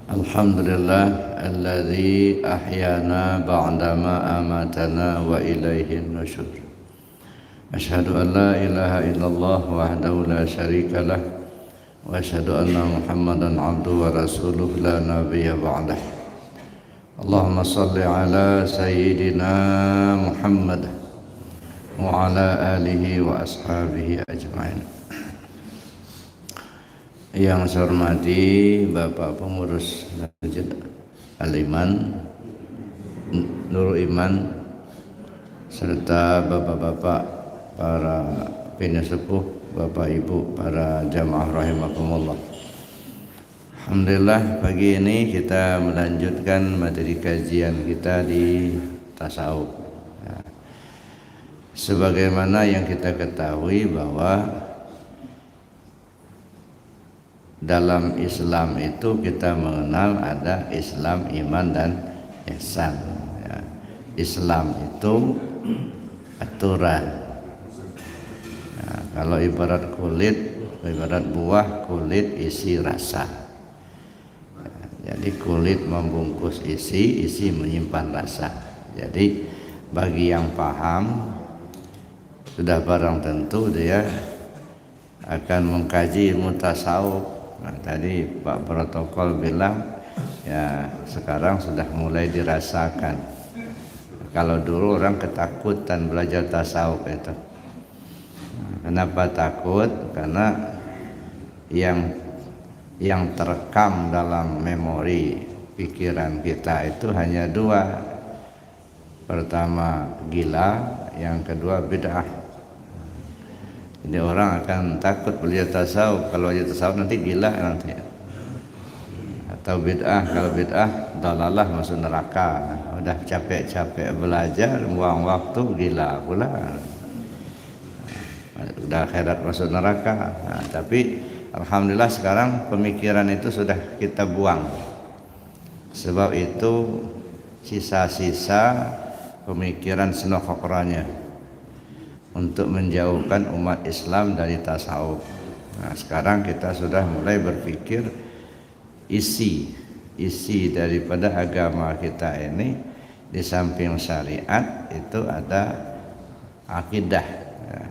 Alhamdulillah alladzi ahyana ba'dama amatana wa ilaihin nusyur. Asyhadu an la ilaha illallah wahdahu la syarika lah wa asyhadu anna Muhammadan abduhu wa rasuluhu la nabiyya ba'dah. Allahumma shalli ala sayyidina Muhammad wa ala alihi wa ashabihi ajma'in. Yang saya hormati Bapak Pengurus Masjid Al-Iman, Nurul Iman, serta bapak-bapak para penesepuh, bapak ibu para jamaah rahimakumullah. Alhamdulillah pagi ini kita melanjutkan materi kajian kita di tasawuf. Sebagaimana yang kita ketahui bahwa dalam Islam itu kita mengenal ada Islam, iman, dan ihsan. Islam itu aturan. Kalau ibarat kulit, ibarat buah, kulit isi rasa. Jadi kulit membungkus isi, isi menyimpan rasa. Jadi bagi yang paham, sudah barang tentu dia akan mengkaji ilmu tasawuf. Nah, tadi Pak Protokol bilang ya sekarang sudah mulai dirasakan. Kalau dulu orang ketakutan belajar tasawuf itu. Kenapa takut? Karena yang terekam dalam memori pikiran kita itu hanya dua. Pertama gila, yang kedua bid'ah. Jadi orang akan takut belajar tasawuf. Kalau belajar tasawuf nanti gila nanti. Atau bid'ah, kalau bid'ah dalalah masuk neraka. Udah capek-capek belajar, buang waktu, gila pula. Udah akhirat masuk neraka. Nah, tapi alhamdulillah sekarang pemikiran itu sudah kita buang. Sebab itu sisa-sisa pemikiran senokokranya untuk menjauhkan umat Islam dari tasawuf. Nah, sekarang kita sudah mulai berpikir isi daripada agama kita ini di samping syariat itu ada akidah. Ya.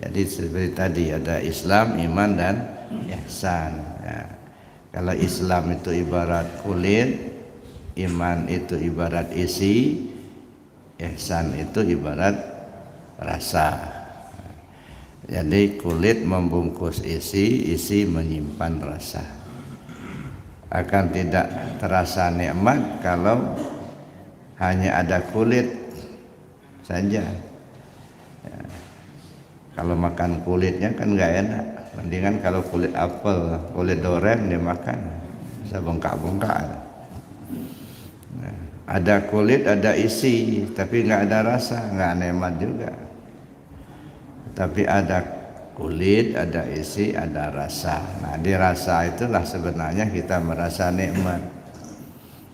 Jadi seperti tadi ada Islam, iman, dan ihsan. Ya. Kalau Islam itu ibarat kulit, iman itu ibarat isi, ihsan itu ibarat rasa. Jadi kulit membungkus isi, isi menyimpan rasa. Akan tidak terasa nikmat kalau hanya ada kulit saja. Ya. Kalau makan kulitnya kan nggak enak. Mendingan kalau kulit apel, kulit durian dimakan, bisa bengkak-bengkak. Nah, ada kulit, ada isi, tapi nggak ada rasa, nggak nikmat juga. Tapi ada kulit, ada isi, ada rasa. Nah, di rasa itulah sebenarnya kita merasa nikmat.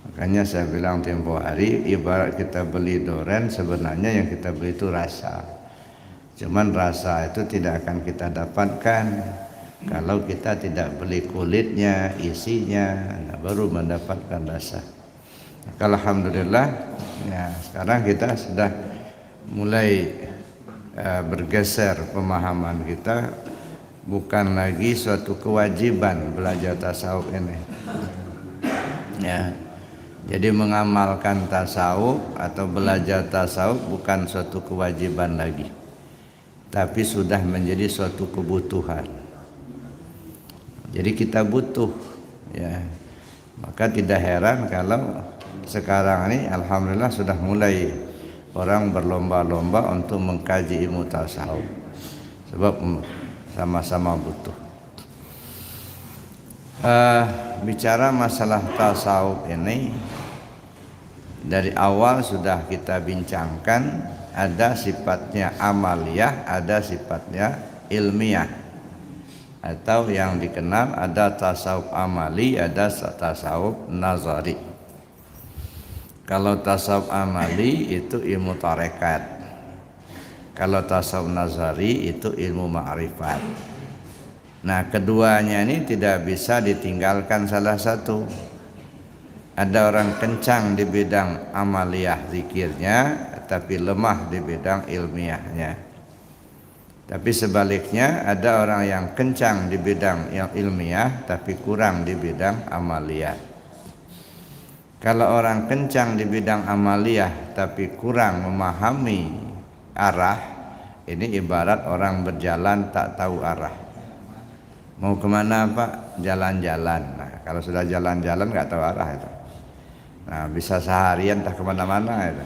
Makanya saya bilang tempo hari, ibarat kita beli durian, sebenarnya yang kita beli itu rasa. Cuman rasa itu tidak akan kita dapatkan kalau kita tidak beli kulitnya, isinya, nah baru mendapatkan rasa. Alhamdulillah, ya sekarang kita sudah mulai bergeser pemahaman kita, bukan lagi suatu kewajiban belajar tasawuf ini. Ya, jadi mengamalkan tasawuf atau belajar tasawuf bukan suatu kewajiban lagi, tapi sudah menjadi suatu kebutuhan. Jadi kita butuh, ya. Maka tidak heran kalau sekarang ini alhamdulillah sudah mulai orang berlomba-lomba untuk mengkaji ilmu tasawuf. Sebab sama-sama butuh. Bicara masalah tasawuf ini dari awal sudah kita bincangkan, ada sifatnya amaliyah, ada sifatnya ilmiah. Atau yang dikenal ada tasawuf amali, ada tasawuf nazari. Kalau tasawuf amali itu ilmu tarekat. Kalau tasawuf nazari itu ilmu ma'rifat. Nah, keduanya ini tidak bisa ditinggalkan salah satu. Ada orang kencang di bidang amaliyah zikirnya, tapi lemah di bidang ilmiahnya. Tapi sebaliknya ada orang yang kencang di bidang yang ilmiah, tapi kurang di bidang amaliyah. Kalau orang kencang di bidang amaliyah, tapi kurang memahami arah, ini ibarat orang berjalan tak tahu arah. Mau kemana Pak? Jalan-jalan. Nah, kalau sudah jalan-jalan nggak tahu arah itu. Nah, bisa seharian tak kemana-mana itu.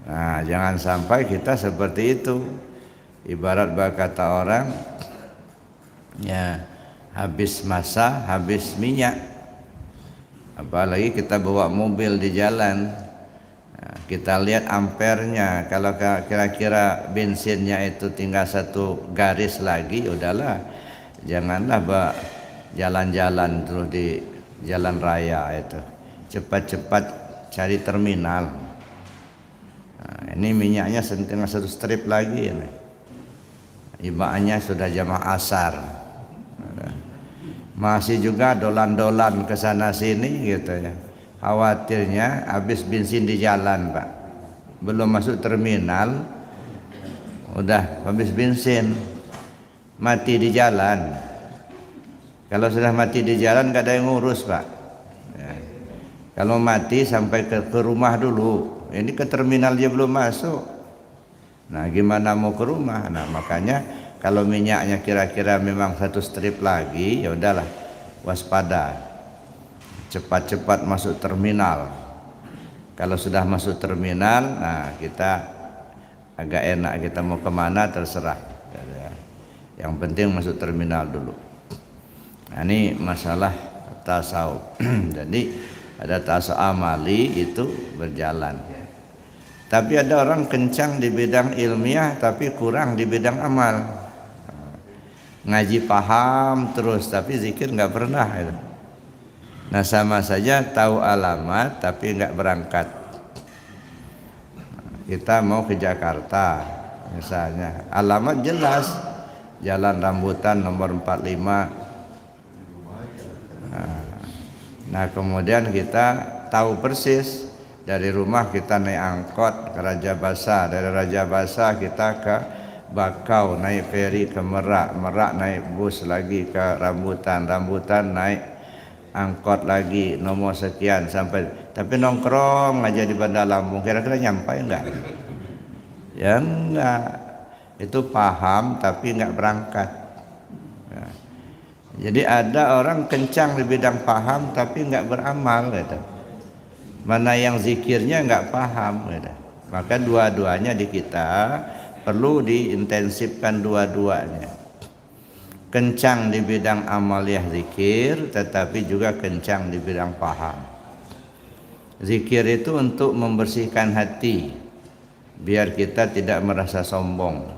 Nah, jangan sampai kita seperti itu. Ibarat berkata orang, ya habis masa, habis minyak. Apalagi kita bawa mobil di jalan. Nah, kita lihat ampernya. Kalau kira-kira bensinnya itu tinggal satu garis lagi, udahlah. Janganlah jalan-jalan terus di jalan raya itu. Cepat-cepat cari terminal. Nah, ini minyaknya tinggal satu strip lagi ini. Ibaratnya sudah jamaah asar. Masih juga dolan-dolan ke sana sini gitu ya. Khawatirnya habis bensin di jalan, Pak. Belum masuk terminal udah habis bensin. Mati di jalan. Kalau sudah mati di jalan gak ada yang ngurus, Pak. Ya. Kalau mati sampai ke rumah dulu. Ini ke terminal dia belum masuk. Nah, gimana mau ke rumah? Nah, makanya kalau minyaknya kira-kira memang satu strip lagi, ya udahlah, waspada. Cepat-cepat masuk terminal. Kalau sudah masuk terminal, nah kita agak enak, kita mau kemana terserah. Yang penting masuk terminal dulu. Nah, ini masalah tasawuf. Jadi ada tasawuf amali itu berjalan. Tapi ada orang kencang di bidang ilmiah tapi kurang di bidang amal. Ngaji paham terus tapi zikir nggak pernah. Nah, sama saja tahu alamat tapi nggak berangkat. Kita mau ke Jakarta misalnya, alamat jelas. Jalan Rambutan nomor 45. Nah, kemudian kita tahu persis dari rumah kita naik angkot ke Raja Basa, dari Raja Basa kita ke Bakau naik feri ke Merak, Merak naik bus lagi ke Rambutan, Rambutan naik angkot lagi nomor sekian sampai. Tapi nongkrong aja di Bandar Lampung, kira-kira nyampe enggak? Ya enggak. Itu paham tapi nggak berangkat. Ya. Jadi ada orang kencang di bidang paham tapi nggak beramal, gitu. Mana yang zikirnya nggak paham, gitu. Maka dua-duanya di kita perlu diintensifkan dua-duanya. Kencang di bidang amaliyah zikir, tetapi juga kencang di bidang paham. Zikir itu untuk membersihkan hati, biar kita tidak merasa sombong.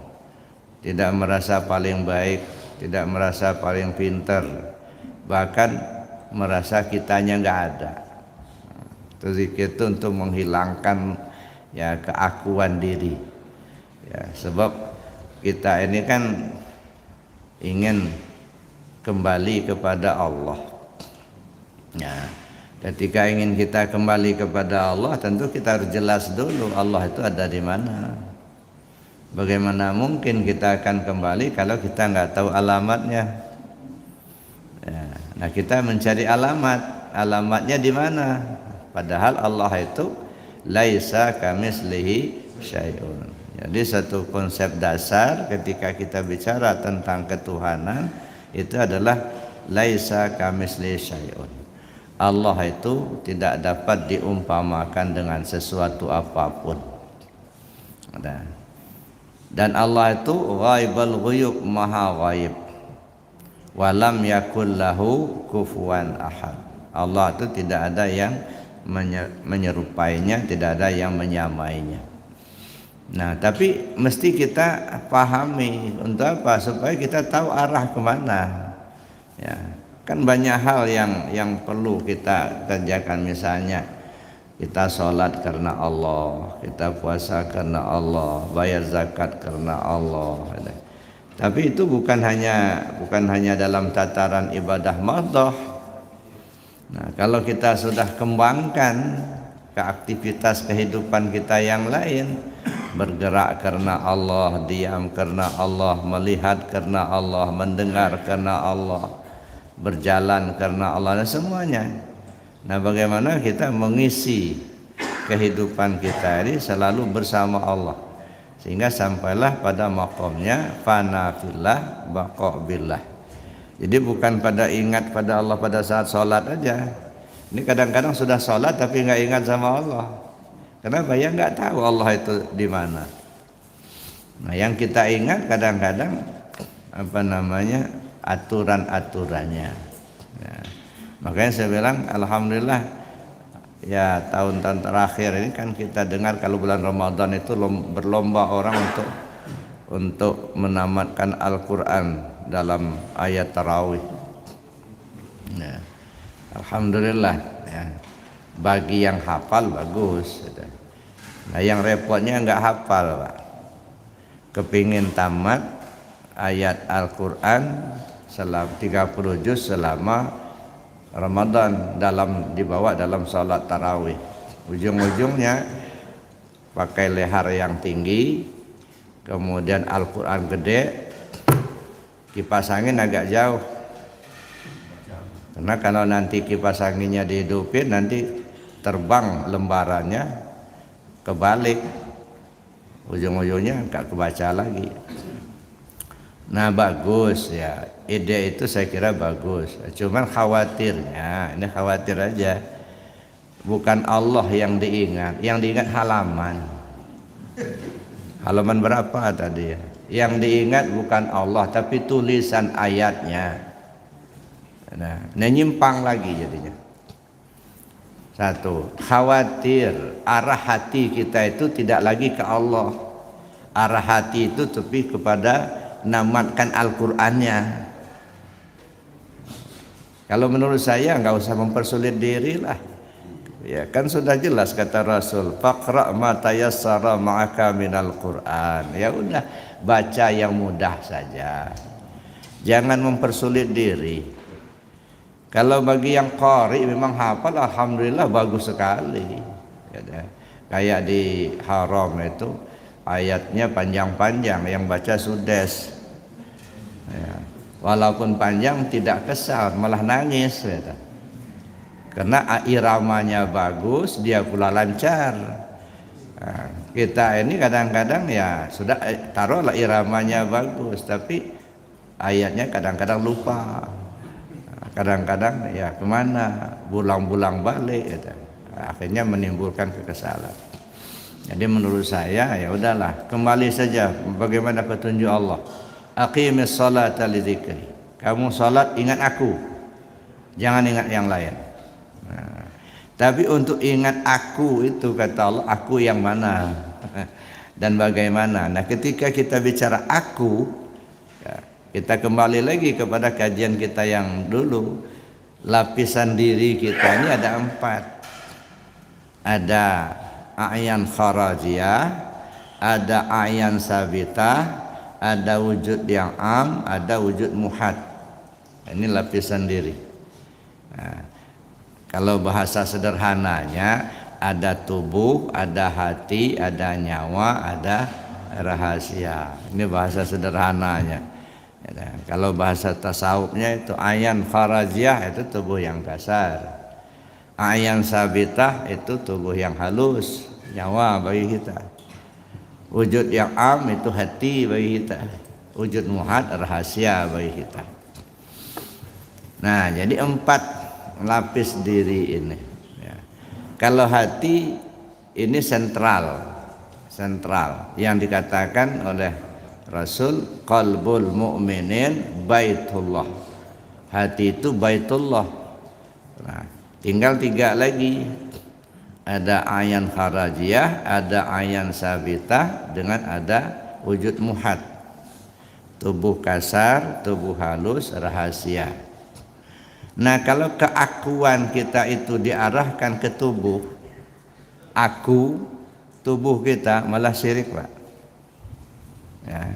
Tidak merasa paling baik, tidak merasa paling pintar, bahkan merasa kitanya nggak ada. Itu zikir itu untuk menghilangkan ya keakuan diri. Ya, sebab kita ini kan ingin kembali kepada Allah. Ya, ketika ingin kita kembali kepada Allah, tentu kita harus jelas dulu Allah itu ada di mana. Bagaimana mungkin kita akan kembali kalau kita nggak tahu alamatnya? Ya, nah, kita mencari alamatnya di mana? Padahal Allah itu laisa kamitslihi syai'un. Jadi satu konsep dasar ketika kita bicara tentang ketuhanan itu adalah laisa kamitslihi syai'un. Allah itu tidak dapat diumpamakan dengan sesuatu apapun. Dan Allah itu ghaibul ghuyub, maha ghaib. Walam yakul lahu kufuwan ahad. Allah itu tidak ada yang menyerupainya, tidak ada yang menyamainya. Nah, tapi mesti kita pahami untuk apa? Supaya kita tahu arah kemana. Ya, kan banyak hal yang perlu kita kerjakan. Misalnya kita sholat karena Allah, kita puasa karena Allah, bayar zakat karena Allah. Tapi itu bukan hanya dalam tataran ibadah madhah. Nah, kalau kita sudah kembangkan ke aktivitas kehidupan kita yang lain, bergerak karena Allah, diam karena Allah, melihat karena Allah, mendengar karena Allah, berjalan karena Allah, dan semuanya. Nah, bagaimana kita mengisi kehidupan kita ini selalu bersama Allah, sehingga sampailah pada maqamnya fana fillah baqa billah. Jadi bukan pada ingat pada Allah pada saat sholat aja. Ini kadang-kadang sudah sholat tapi nggak ingat sama Allah. Kenapa? Ya nggak tahu Allah itu di mana. Nah, yang kita ingat kadang-kadang aturan-aturannya. Ya. Makanya saya bilang alhamdulillah ya, tahun-tahun terakhir ini kan kita dengar kalau bulan Ramadan itu berlomba orang untuk menamatkan Al-Quran dalam ayat tarawih. Ya. Alhamdulillah ya. Bagi yang hafal bagus. Nah, yang repotnya nggak hafal, Pak. Kepingin tamat ayat Al-Quran selama 30 juz selama Ramadan dibawa dalam salat tarawih. Ujung-ujungnya pakai lehar yang tinggi, kemudian Al-Quran gede, kipas angin agak jauh. Karena kalau nanti kipas anginnya dihidupin, nanti terbang lembarannya kebalik, ujung-ujungnya nggak kebaca lagi. Nah, bagus ya, ide itu saya kira bagus. Cuman khawatirnya, ini khawatir aja, bukan Allah yang diingat halaman. Halaman berapa tadi ya? Yang diingat bukan Allah, tapi tulisan ayatnya. Nah, nyimpang lagi jadinya. Satu, khawatir arah hati kita itu tidak lagi ke Allah. Arah hati itu tapi kepada namatkan Al-Qur'annya. Kalau menurut saya nggak usah mempersulit diri lah. Ya kan sudah jelas kata Rasul, faqra ma tayassara ma'aka minal Qur'an. Ya udah, baca yang mudah saja. Jangan mempersulit diri. Kalau bagi yang qari memang hafal, alhamdulillah bagus sekali. Kayak di haram itu ayatnya panjang-panjang, yang baca sudes. Ya. Walaupun panjang tidak kesal, malah nangis. Ya. Karena iramanya bagus, dia pula lancar. Nah, kita ini kadang-kadang ya sudah taruhlah iramanya bagus, tapi ayatnya kadang-kadang lupa. Kadang-kadang ya kemana, bulang-bulang balik gitu. Akhirnya menimbulkan kekesalan. Jadi menurut saya ya udahlah, kembali saja bagaimana petunjuk Allah. Aqimis sholata lidzikri. Kamu salat ingat aku, jangan ingat yang lain. Nah, tapi untuk ingat aku itu kata Allah, aku yang mana dan bagaimana. Nah, ketika kita bicara aku, ya, kita kembali lagi kepada kajian kita yang dulu. Lapisan diri kita ini ada 4. Ada a'yan kharajiyah, ada a'yan sabitah, ada wujud yang am, ada wujud muhad. Ini lapisan diri. Nah, kalau bahasa sederhananya ada tubuh, ada hati, ada nyawa, ada rahasia. Ini bahasa sederhananya. Ya, kalau bahasa tasawufnya itu ayan kharajiyah itu tubuh yang kasar, ayan sabitah itu tubuh yang halus, nyawa bagi kita. Wujud yang am itu hati bagi kita. Wujud muhad rahasia bagi kita. Nah, jadi 4 lapis diri ini. Ya. Kalau hati ini sentral yang dikatakan oleh Rasul, qalbul mu'minin baitullah. Hati itu baitullah. Nah, tinggal 3 lagi. Ada ayan kharajiyah, ada ayan sabitah, dengan ada wujud muhad. Tubuh kasar, tubuh halus, rahasia. Nah, kalau keakuan kita itu diarahkan ke tubuh, aku, tubuh kita malah syirik, Pak. Ya.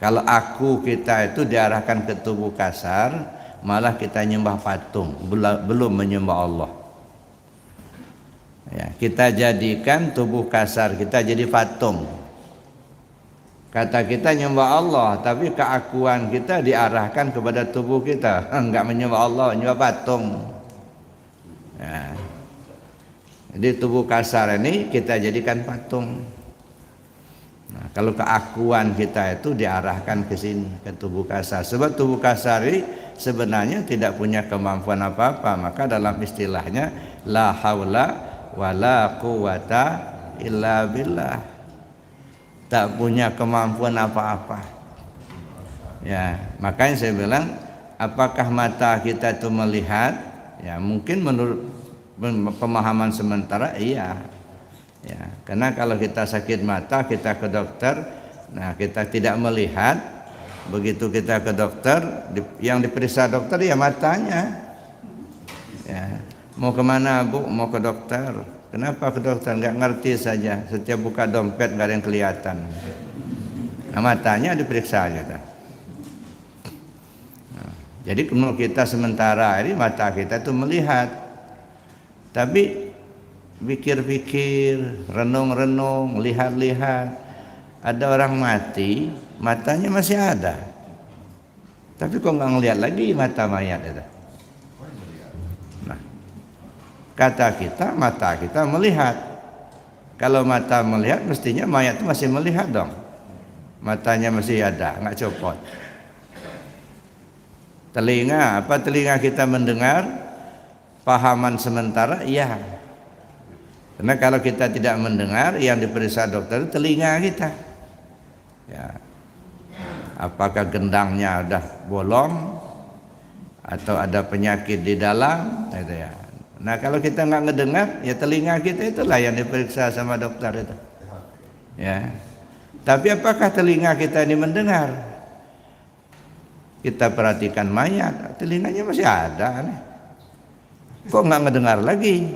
Kalau aku kita itu diarahkan ke tubuh kasar, malah kita nyembah patung, belum menyembah Allah. Ya, kita jadikan tubuh kasar kita jadi patung. Kata kita nyembah Allah, tapi keakuan kita diarahkan kepada tubuh kita. Enggak menyembah Allah, menyembah patung. Ya. Jadi tubuh kasar ini kita jadikan patung. Nah, kalau keakuan kita itu diarahkan ke sini, ke tubuh kasar. Sebab tubuh kasar ini sebenarnya tidak punya kemampuan apa-apa. Maka dalam istilahnya la haula wala quwata illa billah. Tak punya kemampuan apa-apa. Ya, makanya saya bilang, apakah mata kita itu melihat? Ya, mungkin menurut pemahaman sementara iya. Ya, karena kalau kita sakit mata, kita ke dokter, nah kita tidak melihat, begitu kita ke dokter, yang diperiksa dokter ya matanya. Ya, mau kemana Bu? Mau ke dokter. Kenapa ke dokter? Nggak ngerti saja. Setiap buka dompet nggak ada yang kelihatan. Nah, matanya diperiksa aja. Nah, jadi menurut kita sementara ini mata kita itu melihat, tapi pikir-pikir, renung-renung, lihat-lihat. Ada orang mati, matanya masih ada. Tapi kok nggak ngelihat lagi mata mayat itu. Nah, kata kita, mata kita melihat. Kalau mata melihat, mestinya mayat itu masih melihat dong. Matanya masih ada, nggak copot. Telinga, apa telinga kita mendengar? Pahaman sementara, iya. Karena kalau kita tidak mendengar, yang diperiksa dokter itu telinga kita. Ya. Apakah gendangnya udah bolong atau ada penyakit di dalam, gitu ya. Nah kalau kita nggak ngedengar, ya telinga kita itulah yang diperiksa sama dokter itu. Ya. Tapi apakah telinga kita ini mendengar? Kita perhatikan mayat, telinganya masih ada. Kok nggak ngedengar lagi?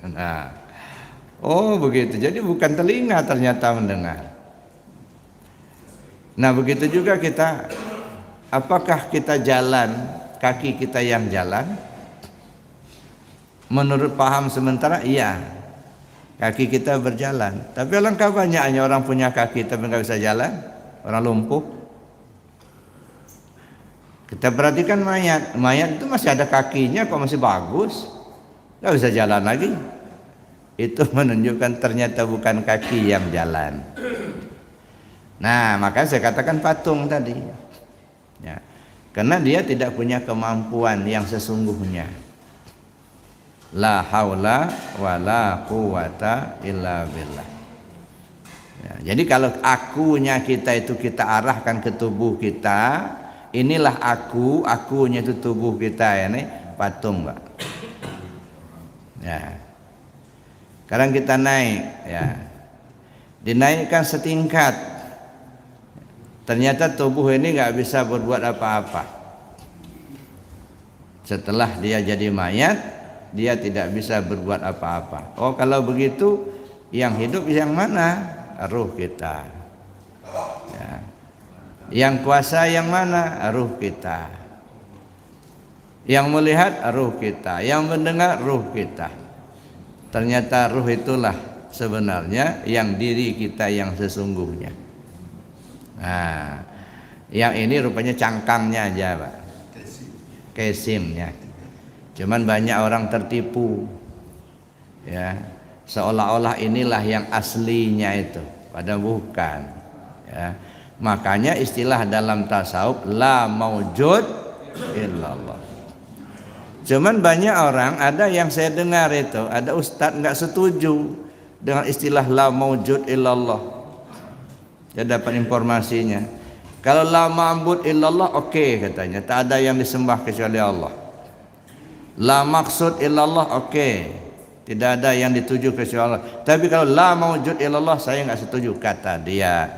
Nah, oh begitu. Jadi bukan telinga ternyata mendengar. Nah begitu juga kita. Apakah kita jalan, kaki kita yang jalan? Menurut paham sementara, iya, kaki kita berjalan. Tapi alangkah banyaknya orang punya kaki tapi nggak bisa jalan, orang lumpuh. Kita perhatikan mayat, mayat itu masih ada kakinya, kok masih bagus, nggak bisa jalan lagi. Itu menunjukkan ternyata bukan kaki yang jalan. Nah, makanya saya katakan patung tadi, ya, karena dia tidak punya kemampuan yang sesungguhnya. La haula wala quwata illa billah. Ya, jadi kalau akunya kita itu kita arahkan ke tubuh kita, inilah aku, akunya itu tubuh kita, ya nih patung, Pak. Ya. Sekarang kita naik, ya. Dinaikkan setingkat. Ternyata tubuh ini nggak bisa berbuat apa-apa. Setelah dia jadi mayat, dia tidak bisa berbuat apa-apa. Oh kalau begitu, yang hidup yang mana? Ruh kita. Ya. Yang kuasa yang mana? Ruh kita. Yang melihat ruh kita, yang mendengar ruh kita. Ternyata ruh itulah sebenarnya yang diri kita yang sesungguhnya. Nah, yang ini rupanya cangkangnya aja, Pak. Kesimnya. Cuman banyak orang tertipu, ya, seolah-olah inilah yang aslinya itu, padahal bukan. Ya. Makanya istilah dalam tasawuf la maujud illallah. Cuman banyak orang, ada yang saya dengar itu, ada ustadz nggak setuju dengan istilah la maujud illallah. Saya dapat informasinya. Kalau la ma'bud illallah, oke, katanya, tak ada yang disembah kecuali Allah. La maksud illallah, oke, tidak ada yang dituju kecuali Allah. Tapi kalau la maujud illallah, saya nggak setuju, kata dia.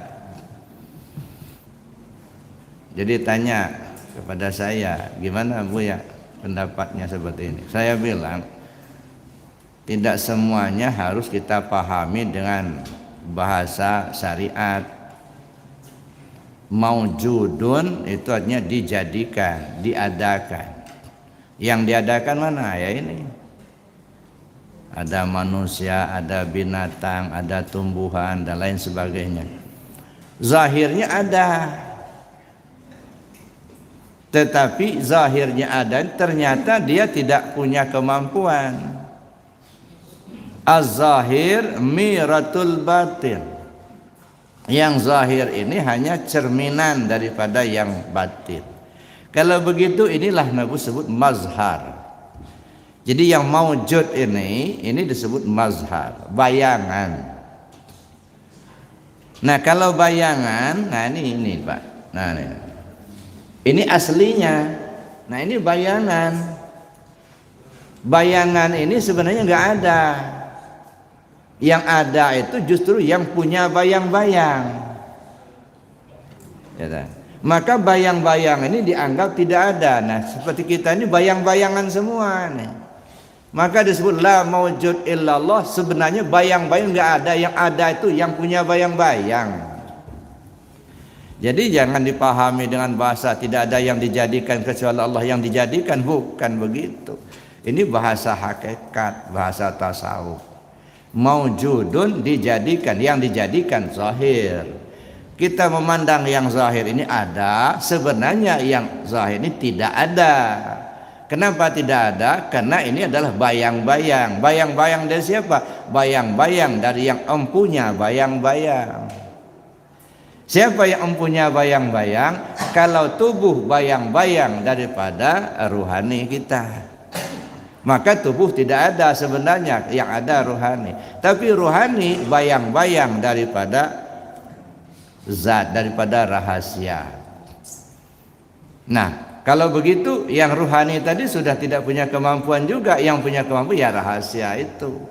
Jadi tanya kepada saya, gimana Bu ya pendapatnya seperti ini? Saya bilang tidak semuanya harus kita pahami dengan bahasa syariat. Maujudun itu artinya dijadikan, diadakan. Yang diadakan mana? Ya ini. Ada manusia, ada binatang, ada tumbuhan dan lain sebagainya. Zahirnya ada. Tetapi zahirnya ada, ternyata dia tidak punya kemampuan. Az-zahir miratul batin. Yang zahir ini hanya cerminan daripada yang batin. Kalau begitu inilah Nabi sebut mazhar. Jadi yang maujud ini disebut mazhar, bayangan. Nah kalau bayangan, nah ini Pak. Nah ini aslinya. Nah ini bayangan. Bayangan ini sebenarnya nggak ada. Yang ada itu justru yang punya bayang-bayang. Ya, maka bayang-bayang ini dianggap tidak ada. Nah seperti kita ini bayang-bayangan semua nih. Maka disebut la maujud illallah. Sebenarnya bayang-bayang nggak ada. Yang ada itu yang punya bayang-bayang. Jadi jangan dipahami dengan bahasa tidak ada yang dijadikan kecuali Allah yang dijadikan. Bukan begitu. Ini bahasa hakikat, bahasa tasawuf. Maujudun dijadikan, yang dijadikan zahir. Kita memandang yang zahir ini ada, sebenarnya yang zahir ini tidak ada. Kenapa tidak ada? Karena ini adalah bayang-bayang. Bayang-bayang dari siapa? Bayang-bayang dari yang empunya bayang-bayang. Siapa yang empunya bayang-bayang? Kalau tubuh bayang-bayang daripada ruhani kita, maka tubuh tidak ada sebenarnya, yang ada ruhani. Tapi ruhani bayang-bayang daripada zat, daripada rahasia. Nah kalau begitu yang ruhani tadi sudah tidak punya kemampuan juga. Yang punya kemampuan ya rahasia itu.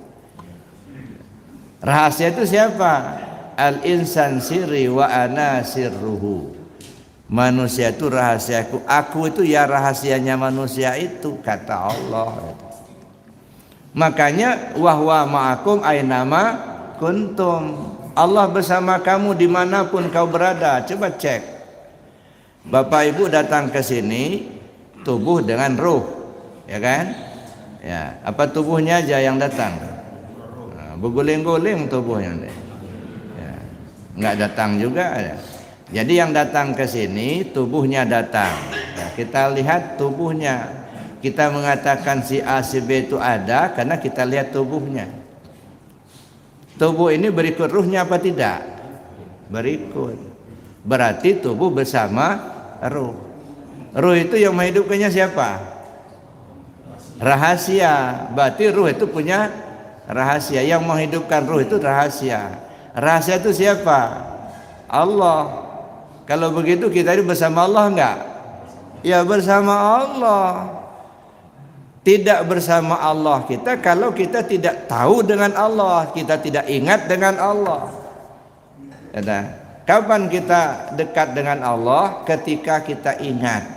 Rahasia itu siapa? Al-insan sirri wa ana sirruhu. Manusia itu rahasiaku, aku itu ya rahasianya manusia itu, kata Allah. Makanya wahwa ma'akum ainama kuntum. Allah bersama kamu dimanapun kau berada. Coba cek. Bapak Ibu datang ke sini, tubuh dengan ruh, ya kan? Ya, apa tubuhnya aja yang datang? Nah, berguling-guling tubuhnya. Ya, nggak datang juga. Ya. Jadi yang datang ke sini tubuhnya datang. Ya, kita lihat tubuhnya. Kita mengatakan si A si B itu ada karena kita lihat tubuhnya. Tubuh ini berikut ruhnya apa tidak? Berikut. Berarti tubuh bersama ruh. Ruh itu yang menghidupkannya siapa? Rahasia. Berarti ruh itu punya rahasia. Yang menghidupkan ruh itu rahasia. Rahasia itu siapa? Allah. Kalau begitu kita ini bersama Allah enggak? Ya bersama Allah. Tidak bersama Allah kita kalau kita tidak tahu dengan Allah, kita tidak ingat dengan Allah. Kapan kita dekat dengan Allah? Ketika kita ingat.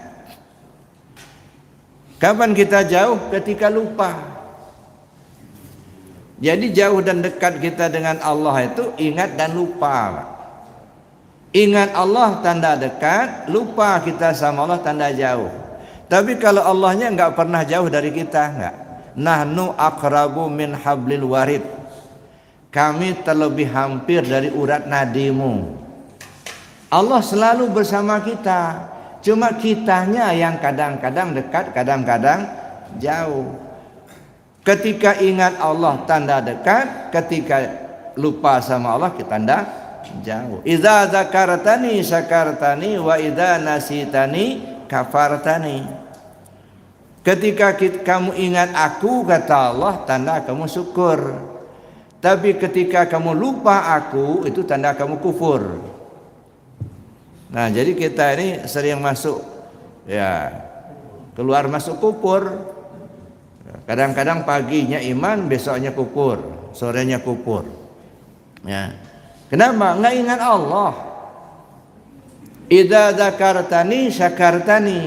Kapan kita jauh? Ketika lupa. Jadi jauh dan dekat kita dengan Allah itu ingat dan lupa. Ingat Allah tanda dekat, lupa kita sama Allah tanda jauh. Tapi kalau Allahnya enggak pernah jauh dari kita, enggak. Nahnu aqrabu min hablil warid. Kami terlebih hampir dari urat nadimu. Allah selalu bersama kita. Cuma kitanya yang kadang-kadang dekat, kadang-kadang jauh. Ketika ingat Allah tanda dekat, ketika lupa sama Allah kita tanda jauh. Idza dzakartani syakartani wa idza nasitani kafartani. Ketika kamu ingat aku, kata Allah, tanda kamu syukur. Tapi ketika kamu lupa aku, itu tanda kamu kufur. Nah, jadi kita ini sering masuk, ya, keluar masuk kufur. Kadang-kadang paginya iman, besoknya kufur, sorenya kufur. Ya. Kenapa? Nggak ingat Allah. Idza dzakartani syakartani.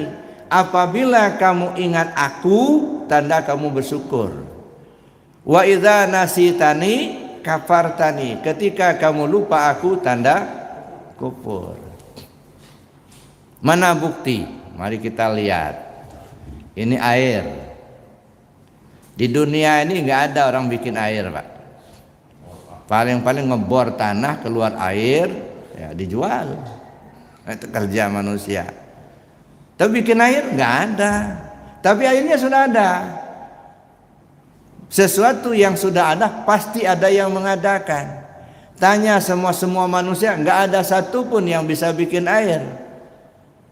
Apabila kamu ingat aku, tanda kamu bersyukur. Wa idza nasitani kafartani. Ketika kamu lupa aku, tanda kufur. Mana bukti? Mari kita lihat. Ini air. Di dunia ini nggak ada orang bikin air, Pak. Paling-paling ngebor tanah keluar air, ya dijual. Itu kerja manusia. Tapi bikin air nggak ada. Tapi airnya sudah ada. Sesuatu yang sudah ada pasti ada yang mengadakan. Tanya semua manusia, nggak ada satupun yang bisa bikin air.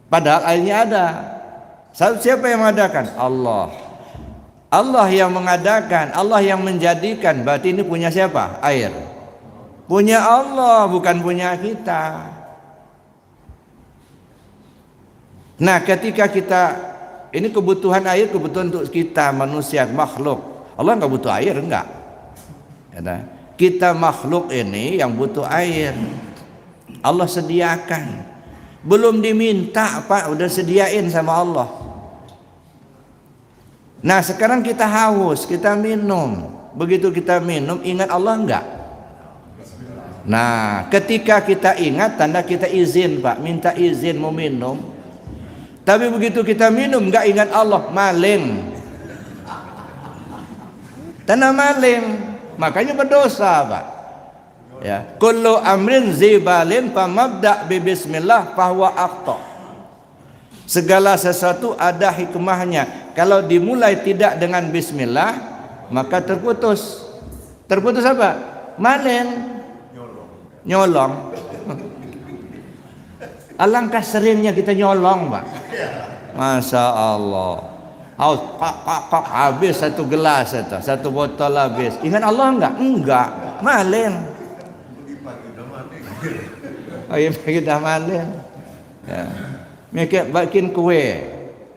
Padahal airnya ada. Siapa yang mengadakan? Allah. Allah yang mengadakan, Allah yang menjadikan. Berarti ini punya siapa? Air. Punya Allah, bukan punya kita. Nah, ketika kita, ini kebutuhan air, kebutuhan untuk kita manusia, makhluk. Allah nggak butuh air, enggak. Kita makhluk ini yang butuh air. Allah sediakan. Belum diminta, Pak, udah sediain sama Allah. Nah, sekarang kita haus, kita minum. Begitu kita minum, ingat Allah enggak? Nah, ketika kita ingat, tanda kita izin, Pak, minta izin mau minum. Tapi begitu kita minum, enggak ingat Allah, maling. Tanda maling, makanya berdosa, Pak. Ya, kullu amrin zibalin famabda bi bismillah fahuwa akhta. Segala sesuatu ada hikmahnya. Kalau dimulai tidak dengan bismillah, maka terputus. Terputus apa? Maling. Nyolong. Alangkah seringnya kita nyolong, Pak. Masya Allah. Habis satu gelas itu, satu botol habis. Ingat Allah enggak? Enggak. Maling. Oh iya, kita maling. Ya. Bikin kue.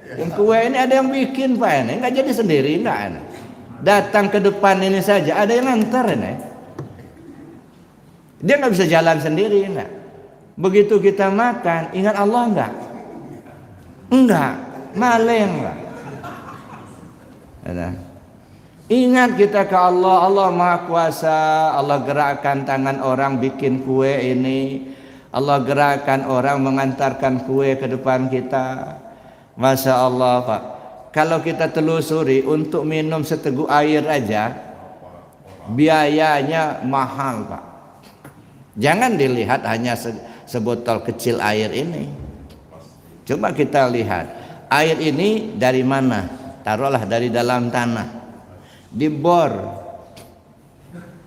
Yang kue ini ada yang bikin, Pak, ini enggak jadi sendiri, enggak. Datang ke depan ini saja ada yang ngantar ini. Dia enggak bisa jalan sendiri, enggak. Begitu kita makan, ingat Allah enggak? Enggak, maling lah. Ingat kita ke Allah, Allah Maha Kuasa. Allah gerakkan tangan orang bikin kue ini. Allah gerakkan orang mengantarkan kue ke depan kita. Masya Allah, Pak. Kalau kita telusuri untuk minum seteguk air aja, biayanya mahal, Pak. Jangan dilihat hanya sebotol kecil air ini. Coba kita lihat, air ini dari mana? Taruhlah dari dalam tanah. Dibor.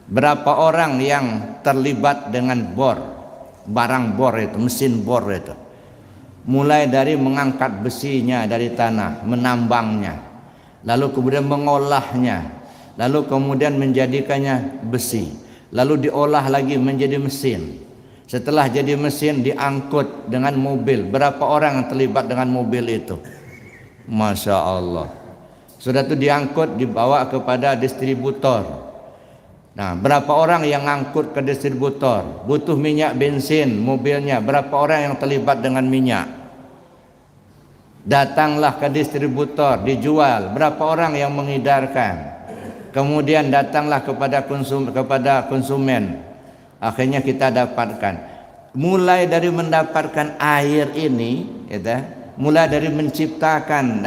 Berapa orang yang terlibat dengan bor? Barang bor itu, mesin bor itu. Mulai dari mengangkat besinya dari tanah, menambangnya, lalu kemudian mengolahnya, lalu kemudian menjadikannya besi, lalu diolah lagi menjadi mesin. Setelah jadi mesin diangkut dengan mobil. Berapa orang yang terlibat dengan mobil itu? Masya Allah. Sudah itu diangkut, dibawa kepada distributor. Nah, berapa orang yang ngangkut ke distributor? Butuh minyak bensin mobilnya. Berapa orang yang terlibat dengan minyak? Datanglah ke distributor, dijual. Berapa orang yang mengedarkan? Kemudian datanglah kepada konsumen. Akhirnya kita dapatkan. Mulai dari mendapatkan air ini, mulai dari menciptakan,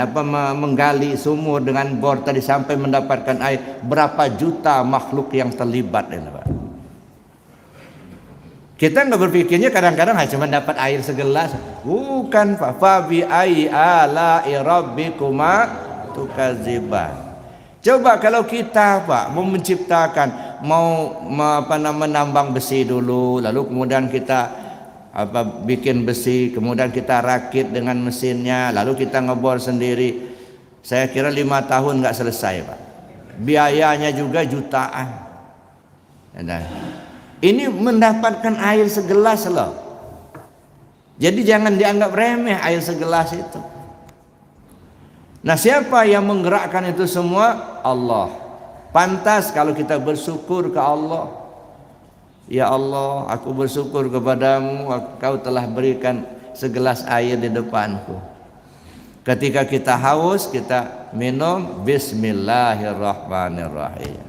menggali sumur dengan bor tadi sampai mendapatkan air, berapa juta makhluk yang terlibat ini, Pak. Kita nggak berpikirnya kadang-kadang cuma dapat air segelas, bukan, Pak. Fa bi ai ala'i rabbikuma tukadziban. Coba kalau kita, Pak, mau menciptakan, mau menambang besi dulu, lalu kemudian kita bikin besi, kemudian kita rakit dengan mesinnya, lalu kita ngebor sendiri. Saya kira 5 tahun nggak selesai, Pak. Biayanya juga jutaan. Ini mendapatkan air segelas loh. Jadi jangan dianggap remeh air segelas itu. Nah, siapa yang menggerakkan itu semua? Allah. Pantas kalau kita bersyukur ke Allah. Ya Allah, aku bersyukur kepadamu, Kau telah berikan segelas air di depanku. Ketika kita haus, kita minum Bismillahirrahmanirrahim.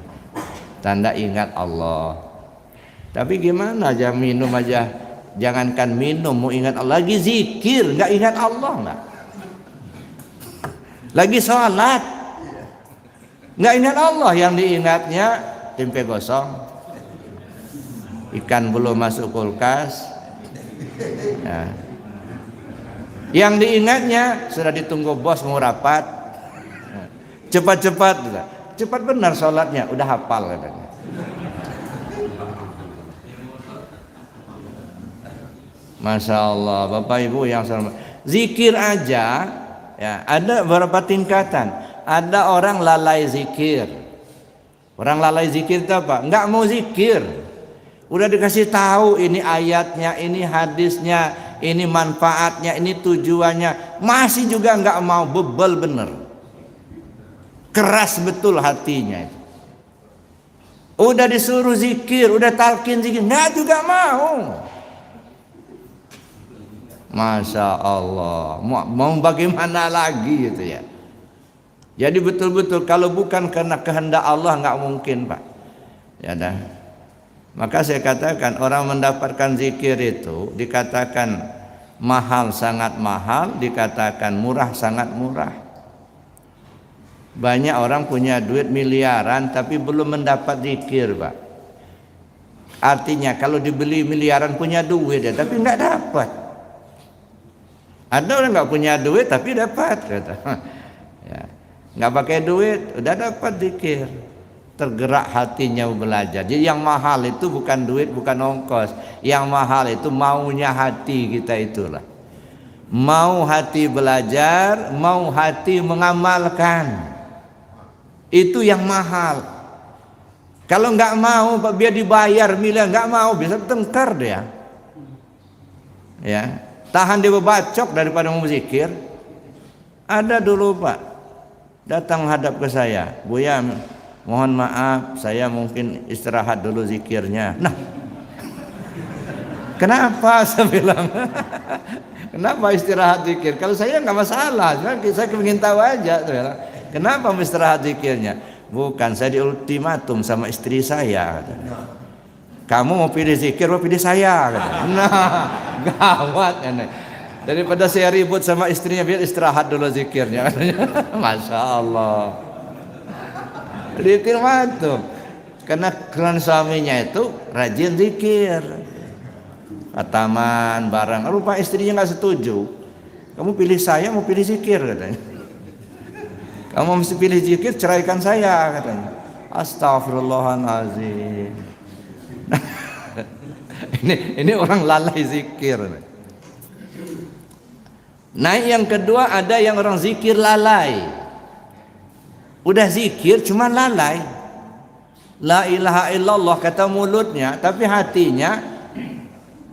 Tanda ingat Allah. Tapi gimana aja minum aja, jangankan minum mau ingat Allah, lagi zikir nggak ingat Allah nggak? Lagi sholat, nggak ingat Allah, yang diingatnya tempe gosong, ikan belum masuk kulkas. Ya. Yang diingatnya sudah ditunggu bos mau rapat, cepat-cepat, cepat benar sholatnya, udah hafal katanya. Masya Allah, Bapak Ibu yang selamat. Zikir aja, ya ada beberapa tingkatan. Ada orang lalai zikir. Orang lalai zikir itu apa? Nggak mau zikir. Udah dikasih tahu ini ayatnya, ini hadisnya, ini manfaatnya, ini tujuannya, masih juga nggak mau, bebel bener. Keras betul hatinya itu. Udah disuruh zikir, udah talqin zikir, nggak juga mau. Masya Allah, mau bagaimana lagi gitu ya. Jadi betul-betul kalau bukan karena kehendak Allah nggak mungkin, Pak. Ya dah. Maka saya katakan orang mendapatkan zikir itu dikatakan mahal, sangat mahal, dikatakan murah, sangat murah. Banyak orang punya duit miliaran tapi belum mendapat zikir, Pak. Artinya kalau dibeli miliaran punya duit ya, tapi nggak dapat. Ada orang nggak punya duit tapi dapat, kata. Ya, nggak pakai duit udah dapat zikir. Tergerak hatinya belajar. Jadi yang mahal itu bukan duit, bukan ongkos. Yang mahal itu maunya hati kita itulah. Mau hati belajar, mau hati mengamalkan. Itu yang mahal. Kalau nggak mau, biar dibayar miliar, nggak mau, bisa bertengkar dia. Ya, tahan dia berbacok daripada mau zikir. Ada dulu Pak, datang menghadap ke saya, Buya, mohon maaf, saya mungkin istirahat dulu zikirnya. Nah, kenapa saya bilang? Kenapa istirahat zikir? Kalau saya nggak masalah, saya ingin tahu aja. Kenapa istirahat zikirnya? Bukan, saya diultimatum sama istri saya. Kamu mau pilih zikir, mau pilih saya. Nah, gawat ini. Daripada saya ribut sama istrinya, biar istirahat dulu zikirnya. Masya Allah. Diultimatum karena suaminya itu rajin zikir, ataman barang. Rupa istrinya nggak setuju. Kamu pilih saya, mau pilih zikir katanya. Kamu mesti pilih zikir, ceraikan saya katanya. Astagfirullahaladzim. ini orang lalai zikir. Nah yang kedua ada yang orang zikir lalai. Udah zikir cuma lalai. La ilaha illallah kata mulutnya, tapi hatinya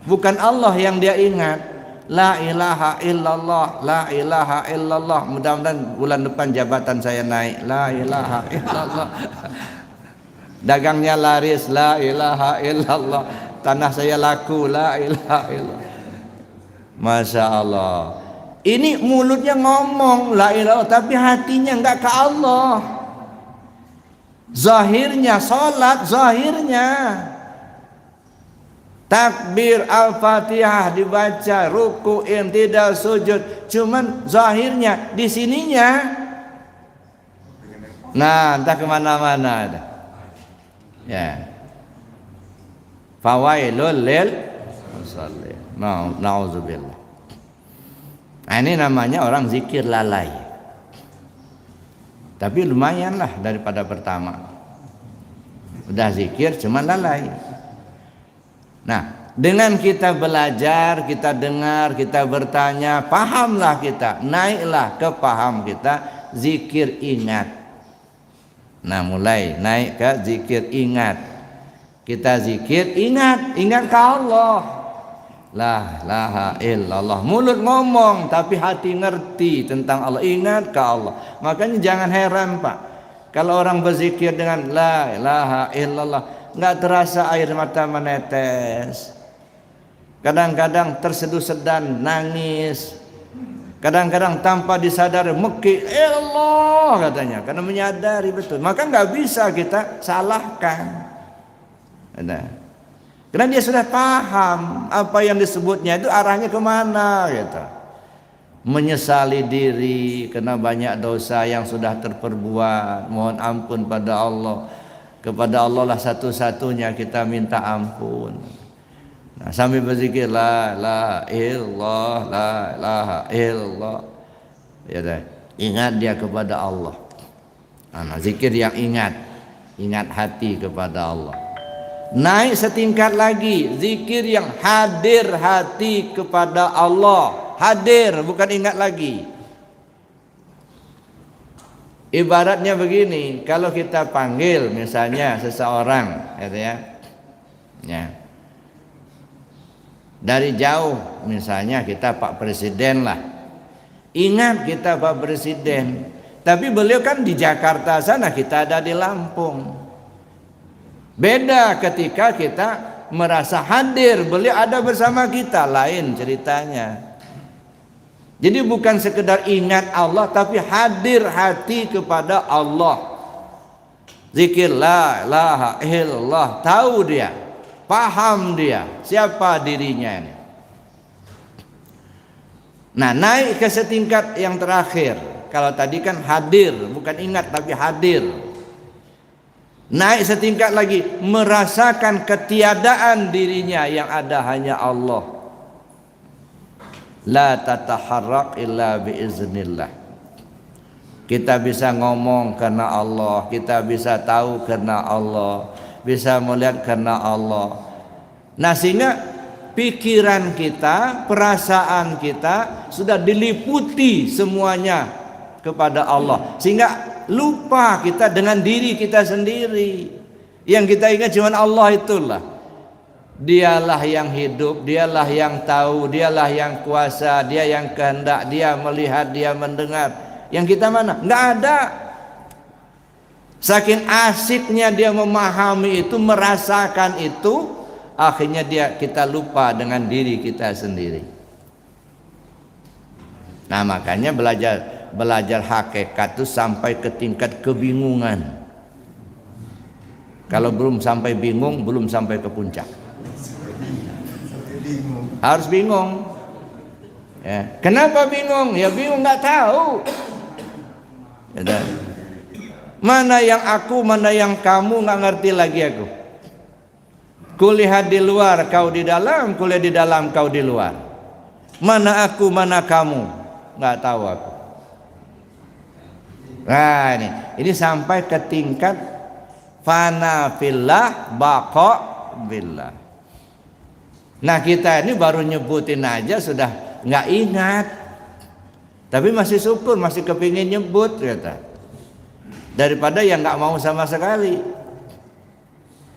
bukan Allah yang dia ingat. La ilaha illallah, la ilaha illallah. Mudah-mudahan bulan depan jabatan saya naik. La ilaha illallah. Dagangnya laris, la ilaha illallah. Tanah saya laku, la ilaha illallah. Masya Allah. Ini mulutnya ngomong la ilaha, tapi hatinya enggak ke Allah. Zahirnya salat, zahirnya takbir al-fatihah dibaca, ruku'in, tidak sujud, cuman zahirnya di sininya. Nah, entah kemana-mana ada. Ya. Fawailul lil musallin. Nauzubillah. Nah, ini namanya orang zikir lalai. Tapi lumayanlah daripada pertama. Udah zikir cuma lalai. Nah, dengan kita belajar, kita dengar, kita bertanya, pahamlah kita, naiklah ke paham kita, zikir ingat. Nah, mulai naik ke zikir ingat. Kita zikir ingat ke Allah. La ilaha illallah. Mulut ngomong tapi hati ngerti tentang Allah, ingat ke Allah. Makanya jangan heran Pak, kalau orang berzikir dengan la ilaha illallah nggak terasa air mata menetes. Kadang-kadang terseduh-sedan nangis. Kadang-kadang tanpa disadari meki Allah katanya, karena menyadari betul. Maka nggak bisa kita salahkan. Ada. Karena dia sudah paham apa yang disebutnya itu arahnya kemana gitu. menyesali diri karena banyak dosa yang sudah terperbuat, mohon ampun pada Allah. Kepada Allah lah satu-satunya kita minta ampun. Nah, sambil berzikir la ilaha illallah, la ilaha illallah. Ya dah, ingat dia kepada Allah. Nah, zikir yang ingat hati kepada Allah. Naik setingkat lagi, zikir yang hadir hati kepada Allah. Hadir, bukan ingat lagi. Ibaratnya begini, kalau kita panggil misalnya seseorang, gitu ya, dari jauh, misalnya kita Pak Presiden lah, ingat kita Pak Presiden, tapi beliau kan di Jakarta sana, kita ada di Lampung. Beda ketika kita merasa hadir, beliau ada bersama kita, lain ceritanya. Jadi bukan sekedar ingat Allah, tapi hadir hati kepada Allah. Zikir la ilaha illallah, tahu dia, paham dia siapa dirinya ini. Nah, naik ke setingkat yang terakhir. Kalau tadi kan hadir, bukan ingat tapi hadir. Naik setingkat lagi, merasakan ketiadaan dirinya, yang ada hanya Allah. La tataharrak illa biiznillah. Kita bisa ngomong karena Allah, kita bisa tahu karena Allah, bisa melihat karena Allah. Nah, sehingga pikiran kita, perasaan kita sudah diliputi semuanya kepada Allah, sehingga lupa kita dengan diri kita sendiri. Yang kita ingat cuma Allah itulah. Dialah yang hidup, dialah yang tahu, dialah yang kuasa, dia yang kehendak, dia melihat, dia mendengar. Yang kita mana? Enggak ada. Saking asiknya dia memahami itu, merasakan itu, akhirnya kita lupa dengan diri kita sendiri. Nah, makanya belajar hakikat itu sampai ke tingkat kebingungan. Kalau belum sampai bingung, belum sampai ke puncak. Harus bingung. Ya. Kenapa bingung? Ya bingung nggak tahu. Ya, mana yang aku, mana yang kamu, nggak ngerti lagi aku. Kulihat di luar, kau di dalam, kulihat di dalam, kau di luar. Mana aku, mana kamu, nggak tahu aku. Nah, ini sampai ke tingkat fana fillah, baqa billah. Nah, kita ini baru nyebutin aja sudah nggak ingat, tapi masih syukur, masih kepingin nyebut, kata, daripada yang nggak mau sama sekali.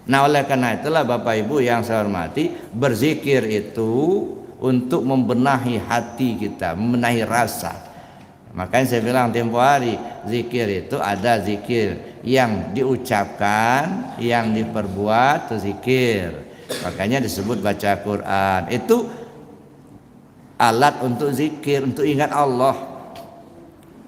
Nah, oleh karena itulah Bapak Ibu yang saya hormati, berzikir itu untuk membenahi hati kita, membenahi rasa. Makanya saya bilang tempo hari, zikir itu ada zikir yang diucapkan, yang diperbuat itu zikir. Makanya disebut baca Quran. Itu alat untuk zikir, untuk ingat Allah.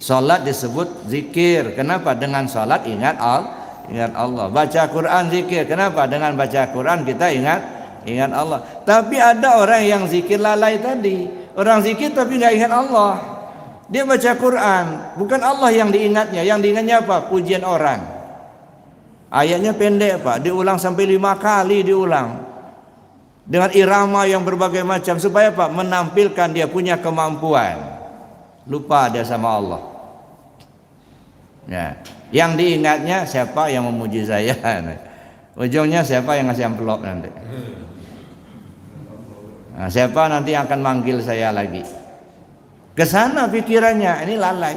Salat disebut zikir. Kenapa? Dengan salat ingat Allah. Baca Quran zikir. Kenapa? Dengan baca Quran kita ingat Allah. Tapi ada orang yang zikir lalai tadi. Orang zikir tapi nggak ingat Allah. Dia baca Quran, bukan Allah yang diingatnya. Yang diingatnya apa? Pujian orang. Ayatnya pendek Pak, diulang sampai 5 kali diulang. Dengan irama yang berbagai macam, supaya apa? Menampilkan dia punya kemampuan. Lupa dia sama Allah. Ya, yang diingatnya siapa yang memuji saya. Ujungnya siapa yang ngasih amplop nanti. Nah, siapa nanti yang akan manggil saya lagi. Kesana pikirannya, ini lalai.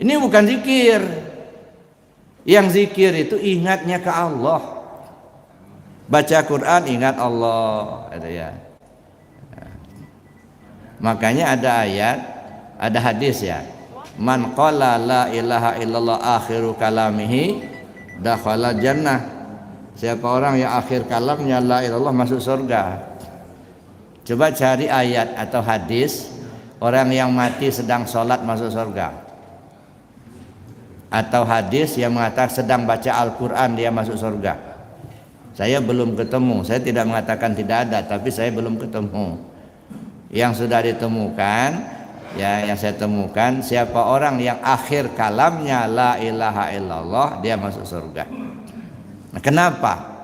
Ini bukan zikir. Yang zikir itu ingatnya ke Allah. Baca Quran ingat Allah, gitu ya. Makanya ada ayat, ada hadis ya. Man qala la ilaha illallah akhiru kalamihi dakhala jannah. Siapa orang yang akhir kalamnya la ilallah masuk surga. Coba cari ayat atau hadis orang yang mati sedang sholat masuk surga. Atau hadis yang mengatakan sedang baca Al-Quran dia masuk surga. Saya belum ketemu, saya tidak mengatakan tidak ada, tapi saya belum ketemu. Yang sudah ditemukan, ya yang saya temukan, siapa orang yang akhir kalamnya la ilaha illallah, dia masuk surga. Nah, kenapa?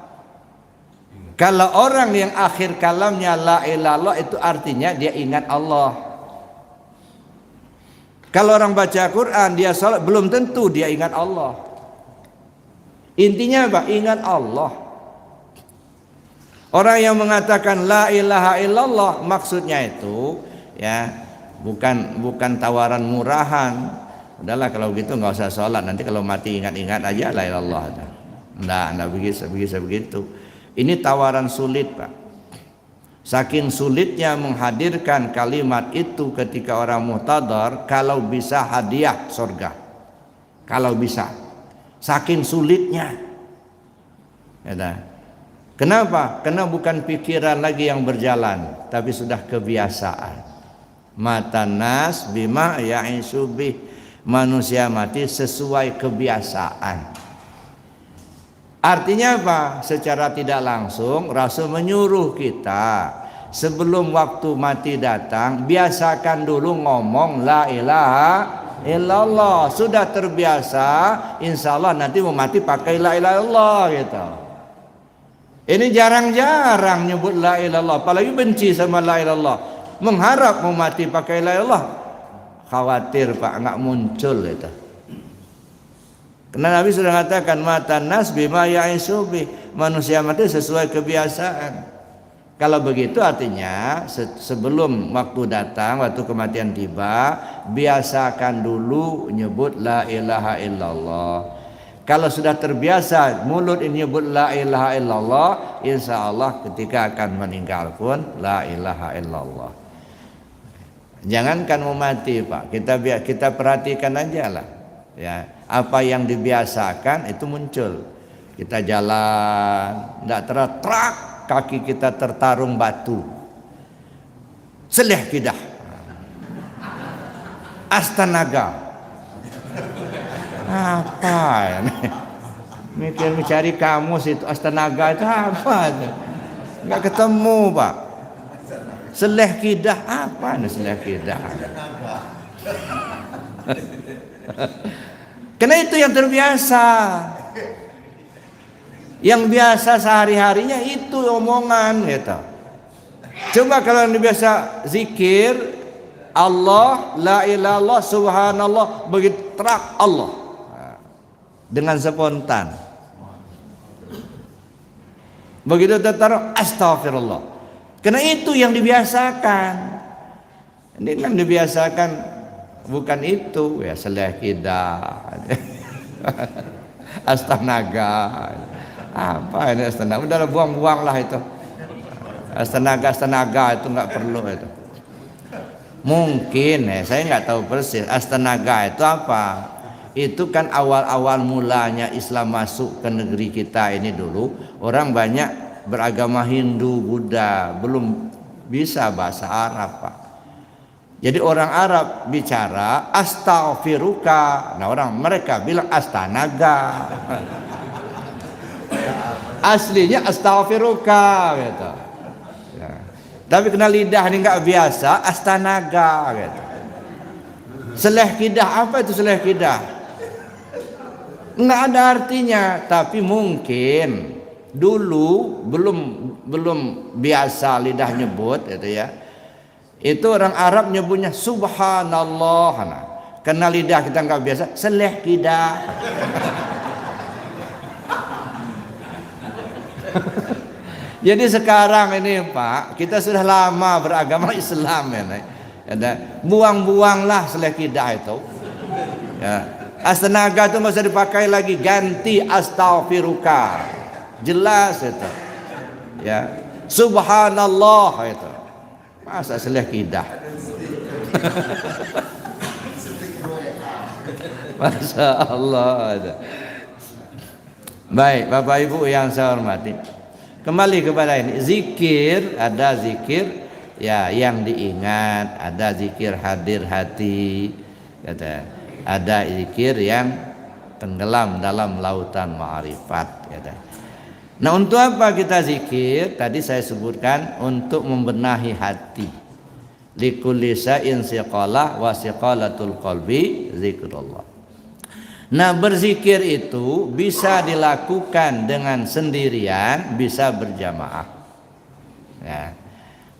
Kalau orang yang akhir kalamnya la ilaha illallah itu artinya dia ingat Allah. Kalau orang baca Quran, dia salat, belum tentu dia ingat Allah. Intinya apa? Ingat Allah. Orang yang mengatakan la ilaha illallah, maksudnya itu ya bukan tawaran murahan. Udahlah kalau gitu nggak usah sholat, nanti kalau mati ingat-ingat aja la ilaha illallah. Nggak begitu. Ini tawaran sulit, Pak. Saking sulitnya menghadirkan kalimat itu ketika orang muhtadar, kalau bisa hadiah surga. Kalau bisa. Saking sulitnya. Ya, kenapa? Karena bukan pikiran lagi yang berjalan, tapi sudah kebiasaan. Matan nas bima ya'isu bih. Manusia mati sesuai kebiasaan. Artinya apa? Secara tidak langsung Rasul menyuruh kita sebelum waktu mati datang, biasakan dulu ngomong la ilaha illallah. Sudah terbiasa, insya Allah nanti mau mati pakai la ilaha illallah gitu. Ini jarang-jarang nyebut la ilaha illallah, apalagi benci sama la ilaha illallah. Mengharap mau mati pakai la ilaha illallah, khawatir Pak nggak muncul itu. Karena Nabi sudah mengatakan matan nas bima ya'isu bih, manusia mati sesuai kebiasaan. Kalau begitu artinya sebelum waktu datang, waktu kematian tiba, biasakan dulu nyebut la ilaha illallah. Kalau sudah terbiasa mulut ini nyebut la ilaha illallah, insya Allah ketika akan meninggal pun la ilaha illallah. Jangankan mau mati Pak, kita perhatikan aja lah. Ya, apa yang dibiasakan itu muncul. Kita jalan, tidak terak, kaki kita tertarung batu. Seleh kidah. Astanaga. Apa ini? Mikir mencari kamus itu astanaga itu apa? Enggak ketemu, Pak. Seleh kidah apa nih seleh kidah? Karena itu yang terbiasa. Yang biasa sehari-harinya itu omongan gitu. Coba kalau yang biasa zikir Allah, la ilaha illallah, subhanallah, begitu terak Allah. Dengan spontan. Begitu tertaruh astagfirullah. Karena itu yang dibiasakan. Ini kan dibiasakan bukan itu ya, seleh kidah. Astanaga. Apa ini astanaga? Udah buang-buang lah itu. Astanaga itu nggak perlu itu. Mungkin saya nggak tahu persis astanaga itu apa. Itu kan awal-awal mulanya Islam masuk ke negeri kita ini dulu, orang banyak beragama Hindu, Buddha, belum bisa bahasa Arab, Pak. Jadi orang Arab bicara astaghfiruka, nah mereka bilang astanaga. Aslinya astaghfiruka gitu. Ya. Tapi kena lidah ini nggak biasa, astanaga gitu. Seleh kidah, apa itu seleh kidah? Nggak ada artinya, tapi mungkin dulu belum biasa lidah nyebut itu ya. Itu orang Arab nyebutnya subhanallah. Nah, karena lidah kita nggak biasa, seleh kidah. Jadi sekarang ini Pak, kita sudah lama beragama Islam ya. Buang-buanglah seleh kidah itu. Ya. Astanaga itu nggak usah dipakai lagi, ganti astaghfiruka. Jelas itu. Ya. Subhanallah itu. Masa seleh kidah. Masya Allah. Baik, Bapak Ibu yang saya hormati. Kembali kepada ini, zikir, ada zikir ya yang diingat, ada zikir hadir hati, kata. Ada zikir yang tenggelam dalam lautan ma'rifat, kata. Nah, untuk apa kita zikir? Tadi saya sebutkan untuk membenahi hati. Likulli sa'in siqalah wa siqalatul qalbi zikrullah. Nah, berzikir itu bisa dilakukan dengan sendirian, bisa berjamaah. Ya.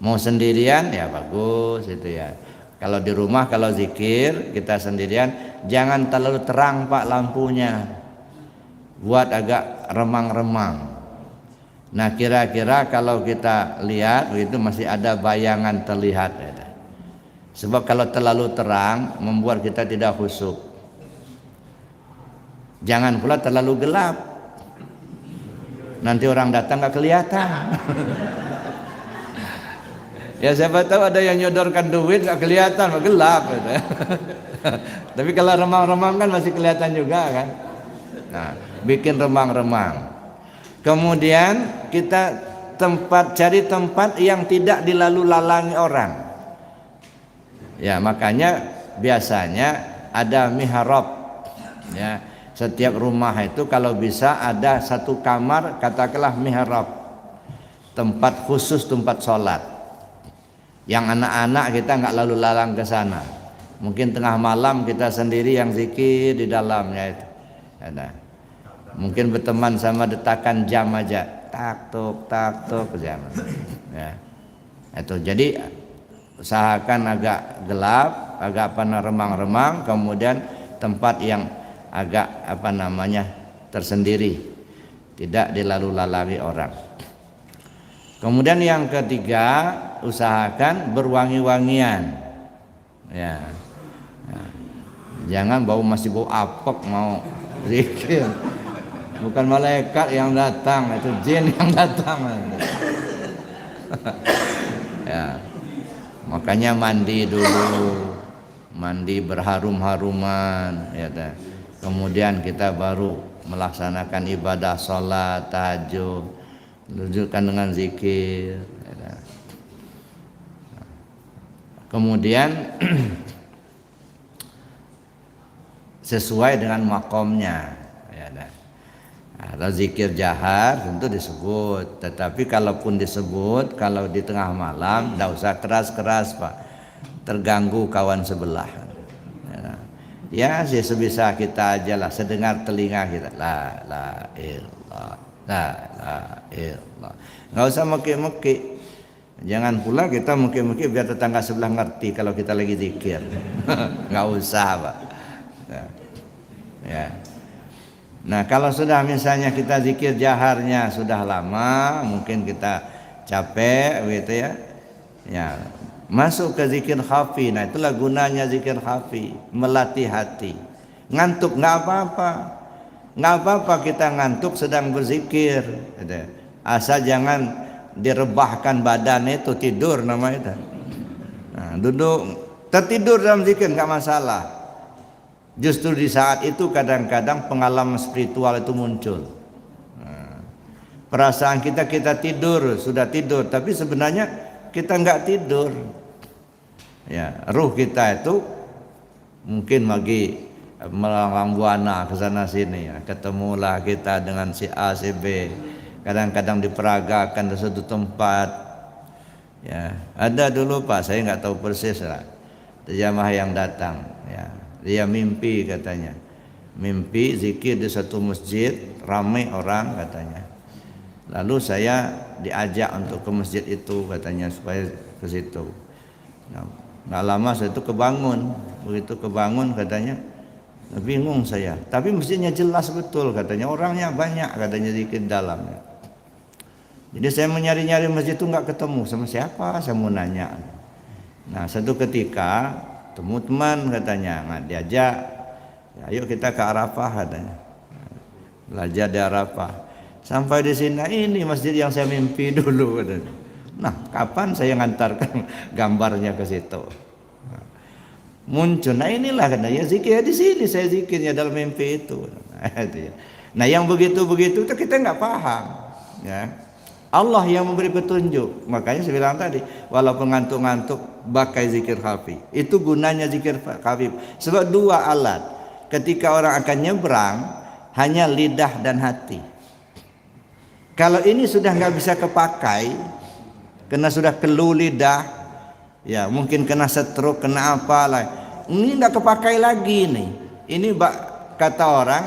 Mau sendirian ya bagus itu ya. Kalau di rumah kalau zikir kita sendirian, jangan terlalu terang Pak lampunya. Buat agak remang-remang. Nah, kira-kira kalau kita lihat itu masih ada bayangan terlihat ya. Sebab kalau terlalu terang membuat kita tidak khusyuk. Jangan pula terlalu gelap. Nanti orang datang nggak kelihatan. Ya siapa tahu ada yang nyodorkan duit nggak kelihatan, gelap. Tapi kalau remang-remang kan masih kelihatan juga kan. Nah, bikin remang-remang. Kemudian kita cari tempat yang tidak dilalu-lalangi orang. Ya, makanya biasanya ada mihrab. Ya, setiap rumah itu kalau bisa ada satu kamar, katakanlah mihrab. Tempat khusus tempat sholat. Yang anak-anak kita nggak lalu lalang ke sana. Mungkin tengah malam kita sendiri yang zikir di dalamnya itu. Ada. Mungkin berteman sama detakan jam aja. Tak tok jam. Ya. Itu jadi usahakan agak gelap, agak remang-remang, kemudian tempat yang agak tersendiri, tidak dilalu-lalangi orang. Kemudian yang ketiga, usahakan berwangi-wangian. Ya. Jangan masih bau apek mau zikir. Bukan malaikat yang datang, itu jin yang datang. Ya. Makanya mandi dulu, mandi berharum-haruman, ya. Kemudian kita baru melaksanakan ibadah sholat, tahajud, lanjutkan dengan zikir. Ya. Kemudian sesuai dengan makomnya. Ya. Kalau zikir jahar tentu disebut, tetapi kalaupun disebut kalau di tengah malam tidak usah keras-keras Pak, terganggu kawan sebelah. Ya sebisa kita aja lah, sedengar telinga kita. La ilallah, la ilallah. Nggak usah meki-meki. Jangan pula kita meki-meki biar tetangga sebelah ngerti kalau kita lagi zikir. Nggak usah Pak. Ya. Nah, kalau sudah misalnya kita zikir jaharnya sudah lama, mungkin kita capek gitu ya. Ya, masuk ke zikir khafi. Nah, itulah gunanya zikir khafi, melatih hati. Ngantuk nggak apa-apa. Nggak apa-apa kita ngantuk sedang berzikir gitu. Asal jangan direbahkan badan itu, tidur namanya. Nah, duduk tertidur dalam zikir nggak masalah. Justru di saat itu kadang-kadang pengalaman spiritual itu muncul. Perasaan kita tidur, sudah tidur, tapi sebenarnya kita nggak tidur. Ya, ruh kita itu mungkin lagi melalang buana ke sana sini. Ya. Ketemulah kita dengan si A, si B. Kadang-kadang diperagakan di suatu tempat. Ya, ada dulu Pak, saya nggak tahu persis lah. Jamaah yang datang. Ya. Dia mimpi katanya, mimpi zikir di satu masjid, ramai orang katanya. Lalu saya diajak untuk ke masjid itu katanya supaya ke situ. Nah, nggak lama saya itu kebangun, begitu kebangun katanya, bingung saya. Tapi masjidnya jelas betul katanya, orangnya banyak katanya zikir dalamnya. Jadi saya menyari-nyari masjid itu nggak ketemu sama siapa, saya mau nanya. Nah satu ketika temu teman katanya, nggak diajak, ya, ayo kita ke Arafah katanya, belajar di Arafah. Sampai di sini, ini masjid yang saya mimpi dulu katanya. Nah, kapan saya ngantarkan gambarnya ke situ? Muncul, nah inilah katanya zikir di sini, saya zikirnya dalam mimpi itu. Nah, yang begitu-begitu itu kita nggak paham, ya. Allah yang memberi petunjuk. Makanya saya bilang tadi, walaupun ngantuk-ngantuk pakai zikir khafi. Itu gunanya zikir khafi. Sebab dua alat. Ketika orang akan nyebrang, hanya lidah dan hati. Kalau ini sudah nggak bisa kepakai, karena sudah kelu lidah, Ya, mungkin kena stroke, kena apa lah. Ini enggak kepakai lagi nih. Ini kata orang,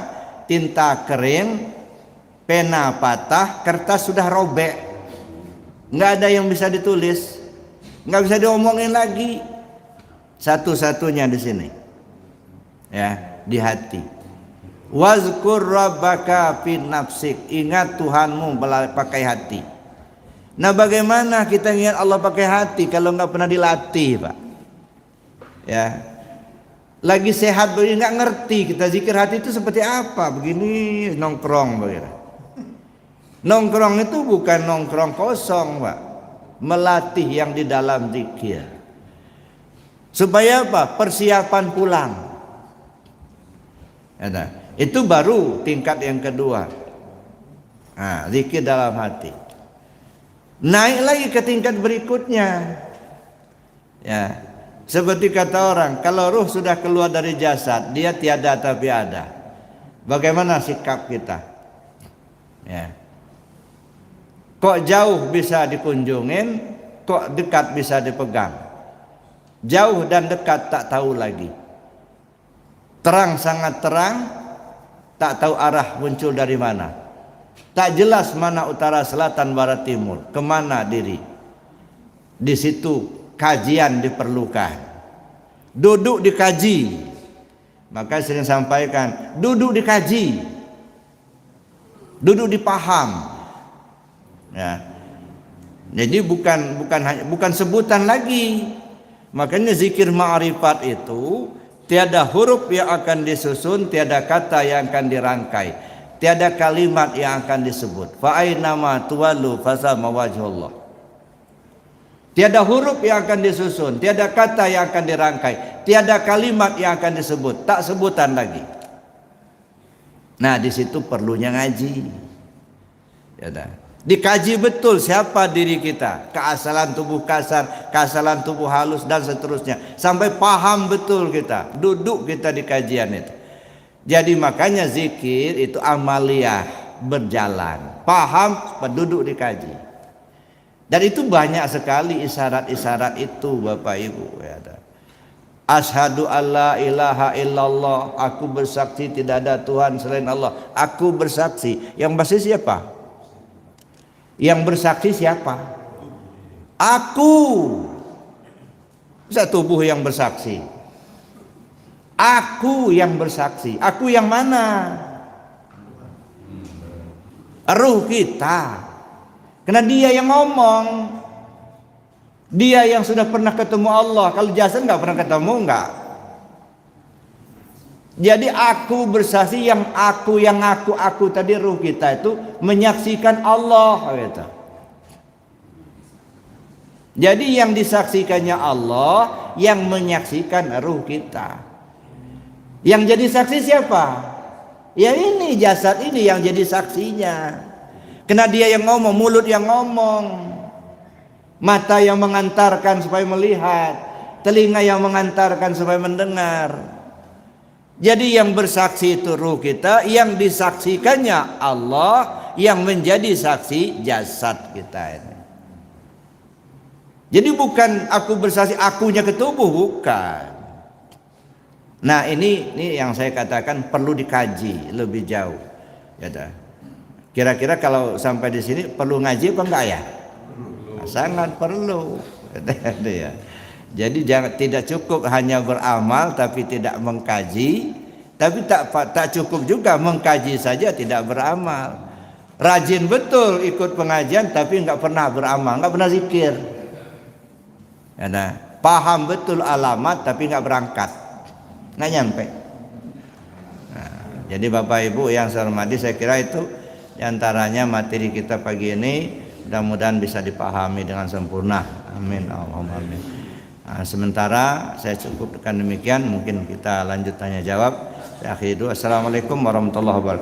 tinta kering, pena patah, kertas sudah robek. Enggak ada yang bisa ditulis. Enggak bisa diomongin lagi. Satu-satunya di sini. Ya, di hati. Wazkur rabbaka fi nafsik. Ingat Tuhanmu pakai hati. Nah, bagaimana kita ingat Allah pakai hati kalau nggak pernah dilatih, Pak? Ya, lagi sehat begini nggak ngerti kita zikir hati itu seperti apa. Begini nongkrong begitu. Nongkrong itu bukan nongkrong kosong, Pak. Melatih yang di dalam zikir. Supaya apa? Persiapan pulang. Ya, itu baru tingkat yang kedua. Nah, zikir dalam hati. Naik lagi ke tingkat berikutnya. Ya, seperti kata orang, kalau ruh sudah keluar dari jasad, dia tiada tapi ada. Bagaimana sikap kita? Ya. Kok jauh bisa dikunjungin, kok dekat bisa dipegang. Jauh dan dekat tak tahu lagi. Terang sangat terang, tak tahu arah muncul dari mana. Tak jelas mana utara, selatan, barat, timur. Kemana diri? Di situ kajian diperlukan. Duduk dikaji. Maka sering sampaikan, duduk dikaji. Duduk dipaham. Ya. Jadi bukan sebutan lagi. Makanya zikir ma'rifat itu tiada huruf yang akan disusun, tiada kata yang akan dirangkai. Tiada kalimat yang akan disebut. Fa ainama tuwallu fasama wajhullah. Tiada huruf yang akan disusun, tiada kata yang akan dirangkai, tiada kalimat yang akan disebut, tak sebutan lagi. Nah, di situ perlunya ngaji. Ya dah. Dikaji betul siapa diri kita, keasalan tubuh kasar, keasalan tubuh halus dan seterusnya, sampai paham betul kita. Duduk kita di kajian itu. Jadi makanya zikir itu amaliyah, berjalan, paham, duduk dikaji. Dan itu banyak sekali isyarat-isyarat itu, Bapak Ibu. Asyhadu alla ilaha illallah, aku bersaksi tidak ada Tuhan selain Allah. Aku bersaksi. Yang bersaksi siapa? Yang bersaksi siapa? Aku. Bisa tubuh yang bersaksi. Aku yang bersaksi. Aku yang mana? Ruh kita. Karena dia yang ngomong. Dia yang sudah pernah ketemu Allah. Kalau jasad nggak pernah ketemu, nggak. Jadi aku bersaksi, yang aku tadi ruh kita itu menyaksikan Allah. Gitu. Jadi yang disaksikannya Allah, yang menyaksikan ruh kita. Yang jadi saksi siapa? Ya ini jasad ini yang jadi saksinya. Karena dia yang ngomong, mulut yang ngomong, mata yang mengantarkan supaya melihat, telinga yang mengantarkan supaya mendengar. Jadi yang bersaksi itu ruh kita, yang disaksikannya Allah, yang menjadi saksi jasad kita ini. Jadi bukan aku bersaksi akunya ke tubuh, bukan. Nah ini yang saya katakan perlu dikaji lebih jauh. Ya dah. Kira-kira kalau sampai di sini perlu ngaji apa enggak ya? Nah, sangat perlu. Ya. Jadi tidak cukup hanya beramal tapi tidak mengkaji, tapi tak cukup juga mengkaji saja tidak beramal. Rajin betul ikut pengajian tapi enggak pernah beramal, enggak pernah zikir. Ya dah. Paham betul alamat tapi enggak berangkat. Nggak nyampe. Nah, jadi Bapak Ibu yang saya hormati, saya kira itu diantaranya materi kita pagi ini, mudah-mudahan bisa dipahami dengan sempurna. Amin. Allahumma amin. Nah, sementara saya cukupkan demikian, mungkin kita lanjut tanya jawab. Saya akhiri dulu. Assalamualaikum warahmatullahi wabarakatuh.